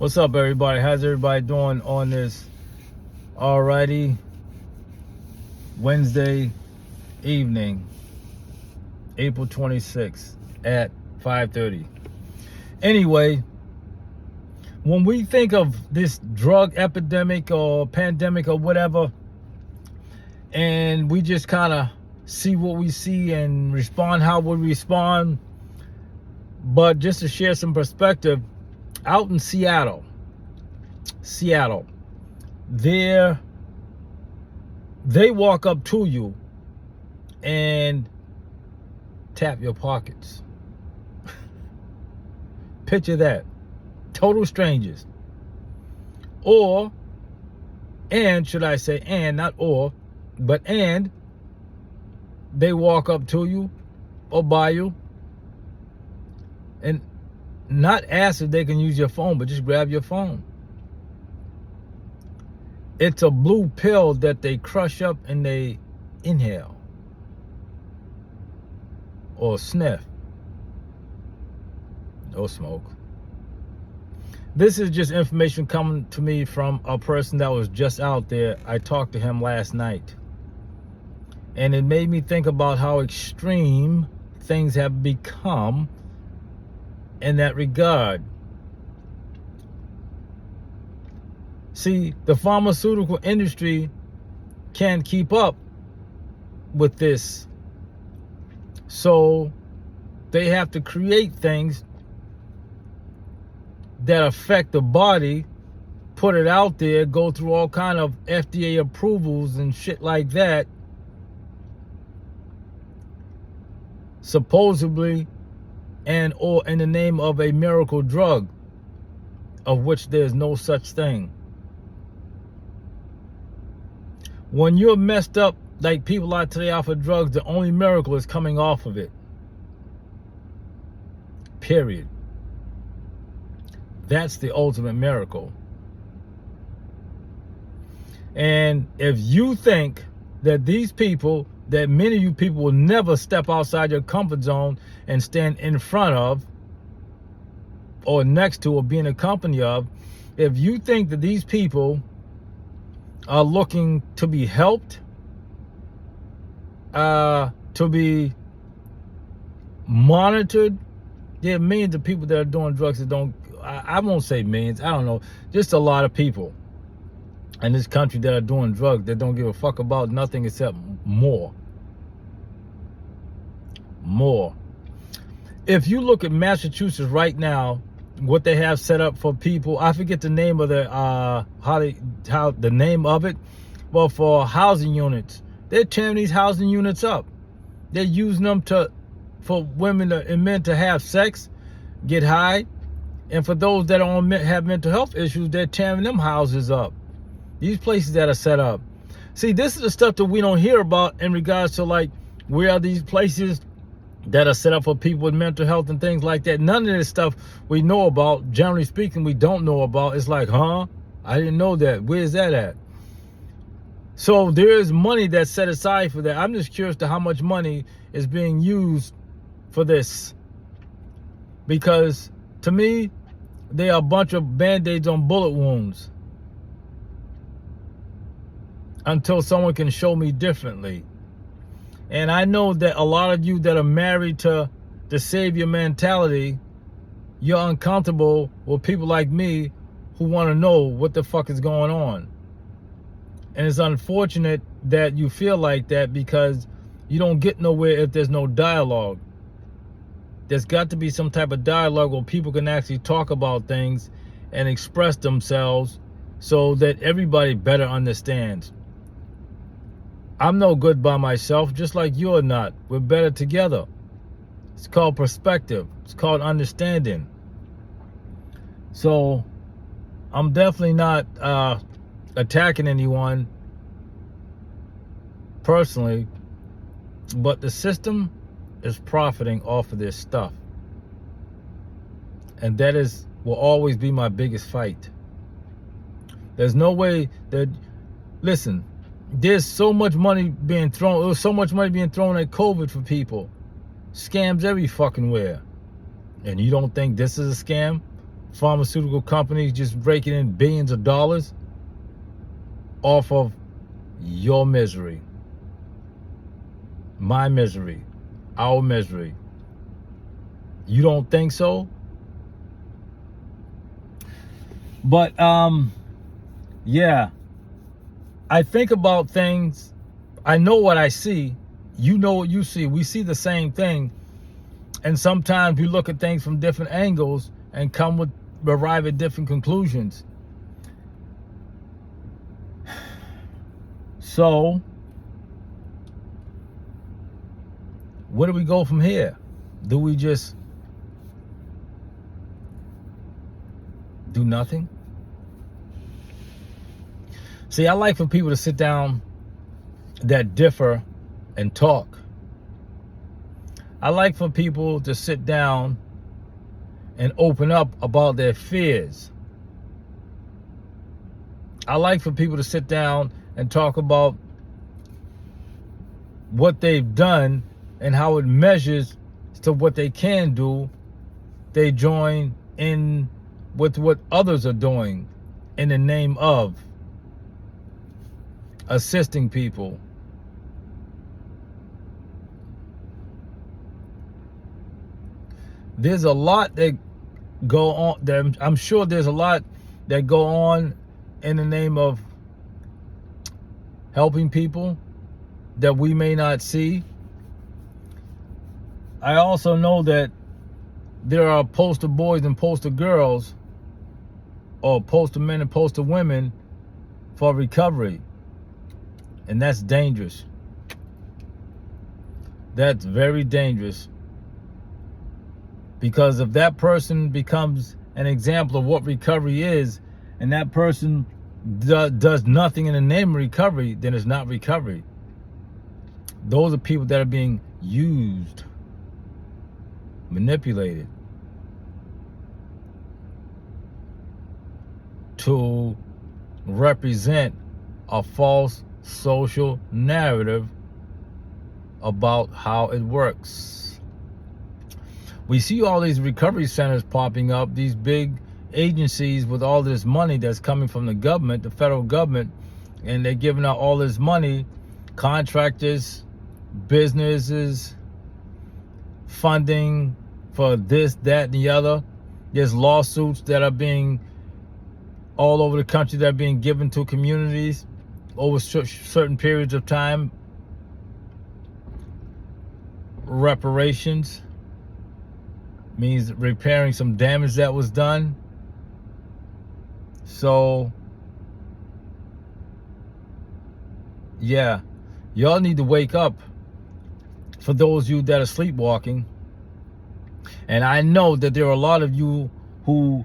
What's up, everybody? How's everybody doing on this alrighty Wednesday evening, April 26th at 5:30? Anyway, when we think of this drug epidemic or pandemic or whatever, and we just kind of see what we see and respond how we respond, but just to share some perspective, out in Seattle, they walk up to you and tap your pockets. Picture that. Total strangers. And they walk up to you or by you and not ask if they can use your phone, but just grab your phone. It's a blue pill that they crush up and they inhale or sniff or smoke. This is just information coming to me from a person that was just out there. I talked to him last night, and it made me think about how extreme things have become in that regard. See, the pharmaceutical industry can't keep up with this, so they have to create things that affect the body, put it out there, go through all kind of FDA approvals and shit like that, supposedly, and or in the name of a miracle drug, of which there's no such thing. When you're messed up like people are today off of drugs, the only miracle is coming off of it. Period. That's the ultimate miracle. And if you think that these people, that many of you people will never step outside your comfort zone and stand in front of or next to or be in the company of, if you think that these people are looking to be helped, to be monitored, there are millions of people that are doing drugs that don't, I won't say millions, I don't know, just a lot of people in this country that are doing drugs that don't give a fuck about nothing except more. If you look at Massachusetts right now, what they have set up for people, I forget the name of the how the name of it, but for housing units, they're tearing these housing units up. They're using them for women and men to have sex, get high, and for those that have mental health issues, they're tearing them houses up. These places that are set up. See, this is the stuff that we don't hear about in regards to, like, where are these places that are set up for people with mental health and things like that. None of this stuff we know about. Generally speaking, we don't know about. It's like, huh? I didn't know that. Where's that at? So there is money that's set aside for that. I'm just curious to how much money is being used for this. Because to me, they are a bunch of band-aids on bullet wounds. Until someone can show me differently. And I know that a lot of you that are married to the savior mentality, you're uncomfortable with people like me who want to know what the fuck is going on. And it's unfortunate that you feel like that, because you don't get nowhere if there's no dialogue. There's got to be some type of dialogue where people can actually talk about things and express themselves so that everybody better understands. I'm no good by myself, just like you're not. We're better together. It's called perspective. It's called understanding. So I'm definitely not attacking anyone personally, but the system is profiting off of this stuff. And that will always be my biggest fight. There's no way that, listen, there's so much money being thrown. There was so much money being thrown at COVID for people. Scams every fucking where. And you don't think this is a scam? pharmaceutical companies just raking in billions of dollars off of your misery, my misery, our misery. You don't think so? But yeah, I think about things. I know what I see. You know what you see. We see the same thing. And sometimes we look at things from different angles and arrive at different conclusions. So, where do we go from here? Do we just do nothing? See, I like for people to sit down that differ and talk. I like for people to sit down and open up about their fears. I like for people to sit down and talk about what they've done and how it measures to what they can do. They join in with what others are doing in the name of assisting people. There's a lot that go on. I'm sure there's a lot that go on in the name of helping people that we may not see. I also know that there are poster boys and poster girls, or poster men and poster women for recovery. And that's dangerous. That's very dangerous. Because if that person becomes an example of what recovery is, and that person does nothing in the name of recovery, then it's not recovery. Those are people that are being used, manipulated to represent a false social narrative about how it works. We see all these recovery centers popping up, these big agencies with all this money that's coming from the government, the federal government, and they're giving out all this money, contractors, businesses, funding for this, that, and the other. There's lawsuits that are being all over the country that are being given to communities over certain periods of time. Reparations means repairing some damage that was done. So, yeah, y'all need to wake up. For those of you that are sleepwalking, and I know that there are a lot of you who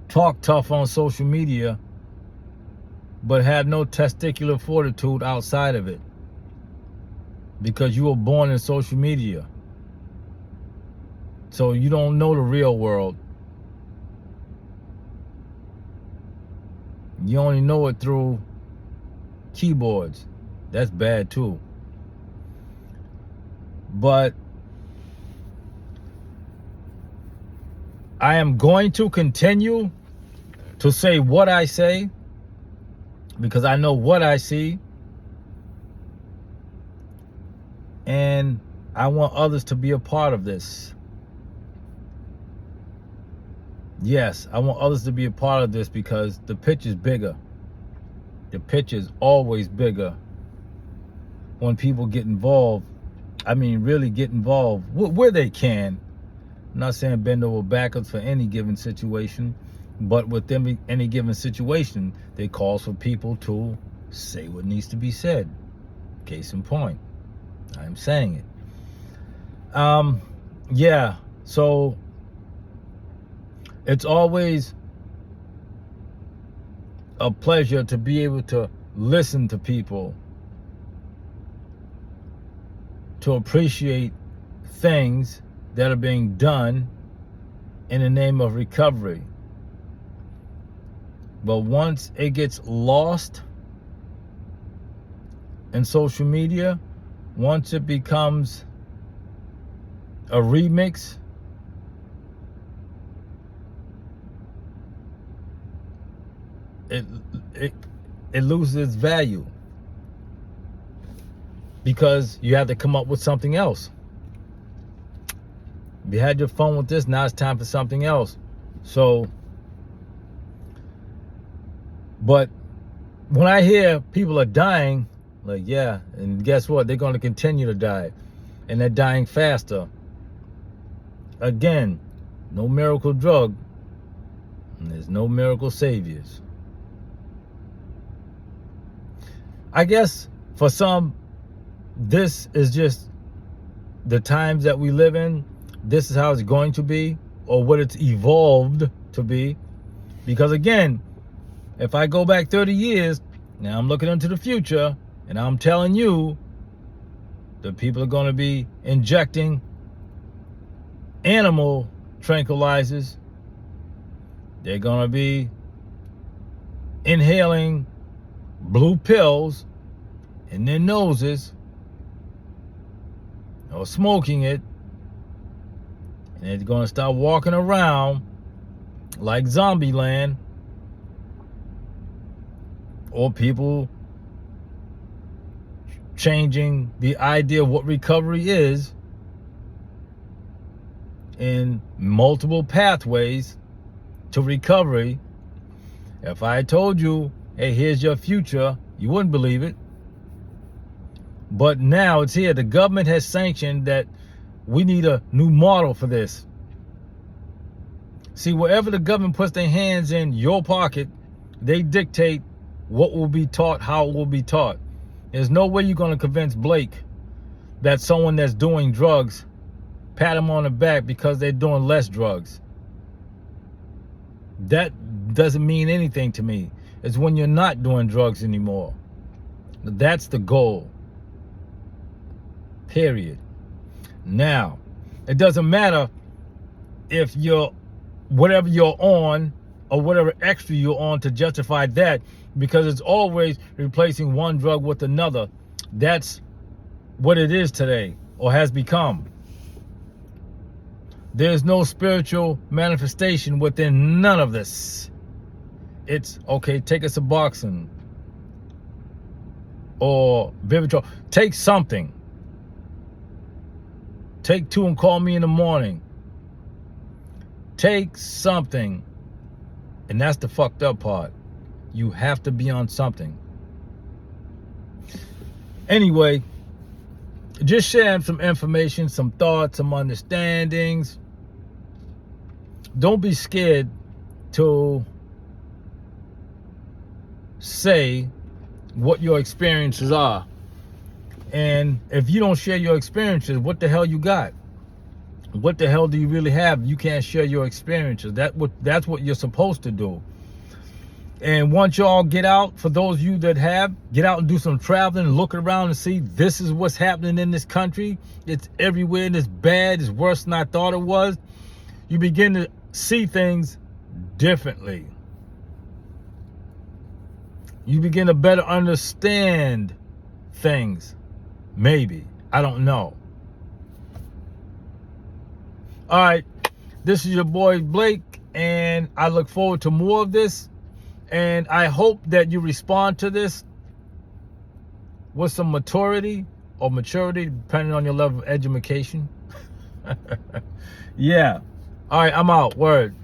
talk tough on social media but have no testicular fortitude outside of it, because you were born in social media. So you don't know the real world. You only know it through keyboards. That's bad too. But I am going to continue to say what I say, because I know what I see. And I want others to be a part of this. Yes, I want others to be a part of this, because the pitch is bigger. The pitch is always bigger when people get involved. I mean, really get involved where they can. I'm not saying bend over backwards for any given situation, but with any given situation, they call for people to say what needs to be said. Case in point, I'm saying it. Yeah, so it's always a pleasure to be able to listen to people, to appreciate things that are being done in the name of recovery. But once it gets lost in social media, once it becomes a remix, it it it loses its value because you have to come up with something else. You had your fun with this, now it's time for something else. So, but when I hear people are dying, like, yeah, and guess what? They're going to continue to die, and they're dying faster. Again, no miracle drug, and there's no miracle saviors. I guess for some, this is just the times that we live in. This is how it's going to be, or what it's evolved to be. Because again, if I go back 30 years, now I'm looking into the future, and I'm telling you that people are going to be injecting animal tranquilizers. They're going to be inhaling blue pills in their noses, or smoking it, and they're going to start walking around like zombie land, or people changing the idea of what recovery is in multiple pathways to recovery. If I told you, hey, here's your future, you wouldn't believe it. But now it's here. The government has sanctioned that we need a new model for this. See, wherever the government puts their hands in your pocket, they dictate what will be taught, how it will be taught. There's no way you're going to convince Blake that someone that's doing drugs, pat him on the back because they're doing less drugs. That doesn't mean anything to me. It's when you're not doing drugs anymore. That's the goal. Period. Now, it doesn't matter if you're whatever you're on or whatever extra you're on to justify that, because it's always replacing one drug with another. That's what it is today, or has become. There's no spiritual manifestation within none of this. It's, okay, take us Suboxone or Vivitrol. Take something. Take 2 and call me in the morning. Take something. And that's the fucked up part. You have to be on something. Anyway, just sharing some information, some thoughts, some understandings. Don't be scared to say what your experiences are. And if you don't share your experiences, what the hell you got? What the hell do you really have? You can't share your experiences. That's what you're supposed to do. And once y'all get out, for those of you that have, get out and do some traveling, look around and see this is what's happening in this country. It's everywhere and it's bad. It's worse than I thought it was. You begin to see things differently. You begin to better understand things. Maybe. I don't know. All right. This is your boy Blake, and I look forward to more of this. And I hope that you respond to this with some maturity or maturity, depending on your level of education. Yeah. All right. I'm out. Word.